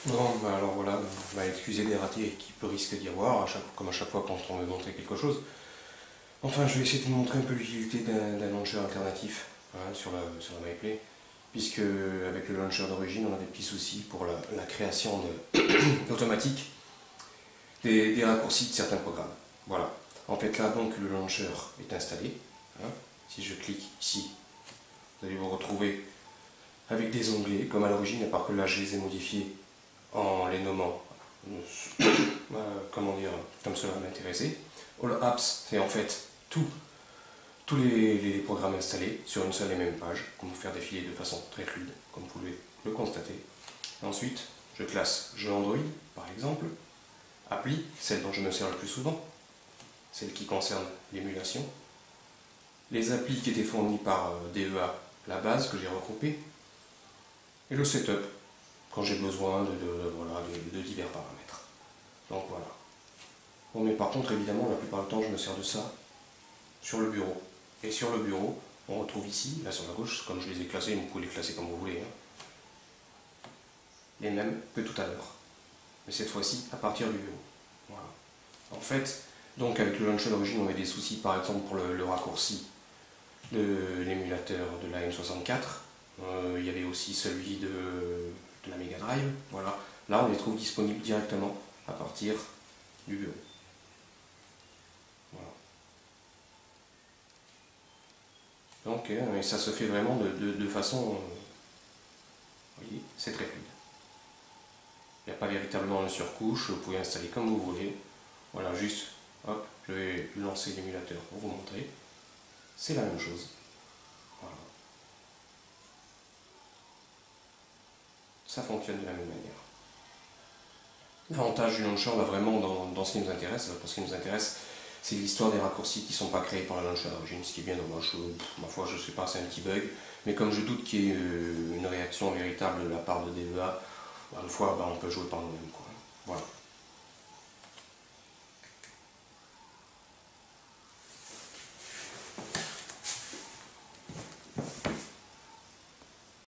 Non, bah alors voilà, bah, excusez les ratés qu'il peut risquer d'y avoir, comme à chaque fois quand on veut montrer quelque chose. Enfin, je vais essayer de vous montrer un peu l'utilité d'un launcher alternatif hein, sur la MyPlay, puisque avec le launcher d'origine, on a des petits soucis pour la création automatique des raccourcis de certains programmes. Voilà. En fait, là, donc, le launcher est installé. Hein. Si je clique ici, vous allez vous retrouver avec des onglets, comme à l'origine, à part que là, je les ai modifiés en les nommant, comment dire, comme cela m'intéressait. All Apps, c'est en fait tous les programmes installés sur une seule et même page, qu'on peut faire défiler de façon très fluide, comme vous pouvez le constater. Ensuite, je classe jeux Android, par exemple, appli, celle dont je me sers le plus souvent, celle qui concerne l'émulation, les applis qui étaient fournis par DEA, la base que j'ai regroupée, et le setup, quand j'ai besoin de divers paramètres. Donc voilà. Bon, mais par contre, évidemment, la plupart du temps, je me sers de ça sur le bureau. Et sur le bureau, on retrouve ici, là sur la gauche, comme je les ai classés, vous pouvez les classer comme vous voulez, hein, les mêmes que tout à l'heure. Mais cette fois-ci, à partir du bureau. Voilà. En fait, donc avec le launcher d'origine, on avait des soucis, par exemple, pour le raccourci de l'émulateur de la M64. Il y avait aussi celui de la Mega Drive. Voilà. Là, on les trouve disponibles directement à partir du bureau. Voilà. Donc, et ça se fait vraiment de façon... vous voyez, c'est très fluide. Il n'y a pas véritablement une surcouche, vous pouvez installer comme vous voulez. Voilà, juste, hop, je vais lancer l'émulateur pour vous montrer. C'est la même chose. Voilà. Ça fonctionne de la même manière. L'avantage du launcher, là, vraiment, dans ce qui nous intéresse, parce que ce qui nous intéresse, c'est l'histoire des raccourcis qui ne sont pas créés par la launcher d'origine, ce qui est bien dommage. Ma foi, je ne sais pas, c'est un petit bug. Mais comme je doute qu'il y ait une réaction véritable de la part de DEA, une fois, on peut jouer par nous-mêmes. Voilà.